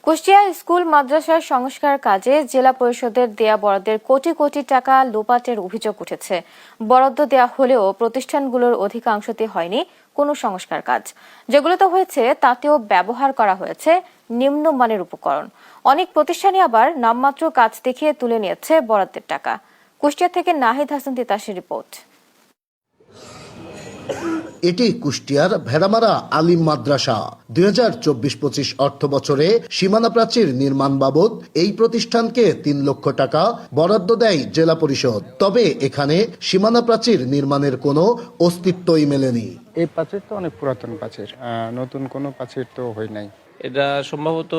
Kushtia school মাদ্রাসার সংস্কার কাজে জেলা পরিষদের দেয়া বরাদ্দের কোটি কোটি টাকা লোপাটের অভিযোগ উঠেছে। বরাদ্দ দেয়া হলেও প্রতিষ্ঠানগুলোর অধিকাংশতে হয়নি কোনো সংস্কার কাজ। যেগুলোতে হয়েছে তাতেও ব্যবহার করা হয়েছে নিম্নমানের উপকরণ। অনেক প্রতিষ্ঠানই আবার নামমাত্র কাজ দেখিয়ে তুলে নিয়েছে বরাদ্দের টাকা। কুষ্টিয়া থেকে নাহিদ হাসান তিতাসের রিপোর্ট। এটি কুষ্টিয়ার ভেড়ামারা আলিম মাদ্রাসা। 2024-25 অর্থ বছরে সীমানা প্রাচীর নির্মাণ বাবদ এই প্রতিষ্ঠানকে 3 লক্ষ টাকা বরাদ্দ দেয় জেলা পরিষদ। তবে এখানে সীমানা প্রাচীর নির্মাণের কোনো অস্তিত্বই মেলেনি। এই প্রাচীর তো অনেক পুরাতন প্রাচীর, নতুন কোনো প্রাচীর তো হয় নাই। এটা সম্ভবত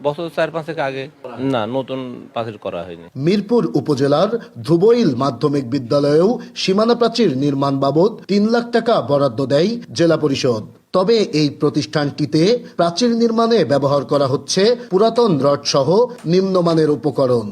বছর 4-5 আগে না, নতুন প্রাচীর করা হয়নি। মিরপুর উপজেলার ধ্রুবইল মাধ্যমিক বিদ্যালয়েও সীমানা প্রাচীর নির্মাণ বাবদ 3 লাখ টাকা বরাদ্দ দেয় জেলা পরিষদ। তবে এই প্রতিষ্ঠানটিতে প্রাচীর নির্মাণে ব্যবহার করা হচ্ছে পুরাতন রড সহ নিম্নমানের উপকরণ।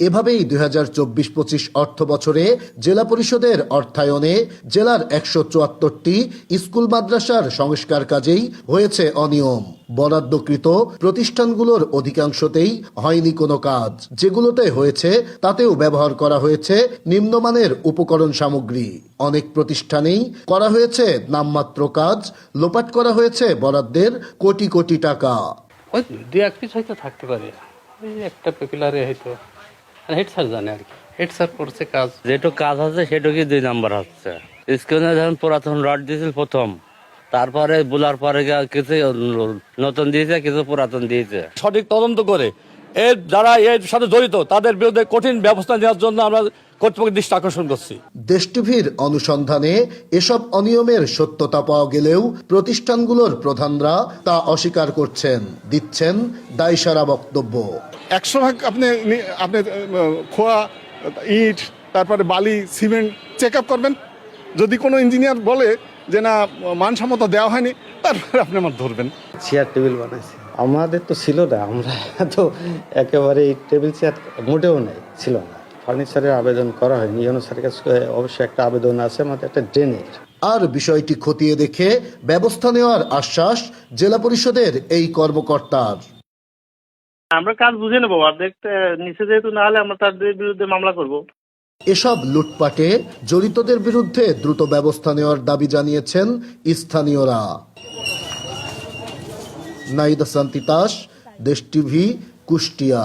এভাবেই 2024-25 অর্থ বছরে জেলা পরিষদের অর্থায়নে জেলার 174টি স্কুল মাদ্রাসার সংস্কার কাজেই হয়েছে অনিয়ম। বরাদ্দকৃত প্রতিষ্ঠানগুলোর অধিকাংশতেই হয়নি কোনো কাজ। যেগুলোতে হয়েছে তাতেও ব্যবহার করা হয়েছে নিম্নমানের উপকরণ সামগ্রী। অনেক প্রতিষ্ঠানেই করা হয়েছে নামমাত্র কাজ, লোপাট করা হয়েছে বরাদ্দের কোটি কোটি টাকা। ওই দুই এক পিস হয়তো থাকতে পারে, ওই একটা পেকুলারে হয়তো হেড স্যার জানে আর কি। হেড স্যার করছে কাজ, যেটুকু কাজ হচ্ছে সেটুকু 2 নাম্বার হচ্ছে। স্কুলে ধরুন পুরাতন রড দিয়েছিল প্রথম, তারপরে বোলার পরে কিছু নতুন দিয়েছে, কিছু পুরাতন দিয়েছে। সঠিক তদন্ত করে এর যারা এর সাথে জড়িত তাদের বিরুদ্ধে কঠিন ব্যবস্থা নেওয়ার জন্য আমরা কর্তৃপক্ষের দৃষ্টি আকর্ষণ করছি। দেশ টিভির অনুসন্ধানে এসব অনিয়মের সত্যতা পাওয়া গেলেও প্রতিষ্ঠানগুলোর প্রধানরা তা অস্বীকার করছেন, দিচ্ছেন দায়সারা বক্তব্য। 100 ভাগ আপনি খোয়া ইট, তারপরে বালি, সিমেন্ট চেক আপ করবেন। যদি কোনো ইঞ্জিনিয়ার বলে যে না মানসম্মত দেওয়া হয়নি, তারপরে আপনি আমার ধরবেন। চেয়ার টেবিল বানাইছে, আমাদের তো ছিল না, আমরা তো একেবারে টেবিল চেয়ার মোটেও নেই, ছিল না। ফার্নিচারের আবেদন করা হয়নি, স্যারের কাছে অবশ্যই একটা আবেদন আছে আমাদের একটা ড্রেনের। আর বিষয়টি খতিয়ে দেখে ব্যবস্থা নেওয়ার আশ্বাস জেলা পরিষদের এই কর্মকর্তার। আমরা কাজ বুঝে নেবো, আর দেখতে নিচে যেহেতু না হলে আমরা তার বিরুদ্ধে মামলা করব। এসব লুটপাটে জড়িতদের বিরুদ্ধে দ্রুত ব্যবস্থা নেওয়ার দাবি জানিয়েছেন স্থানীয়রা। নাহিদ হাসান তিতাস, দেশ টিভি, কুষ্টিয়া।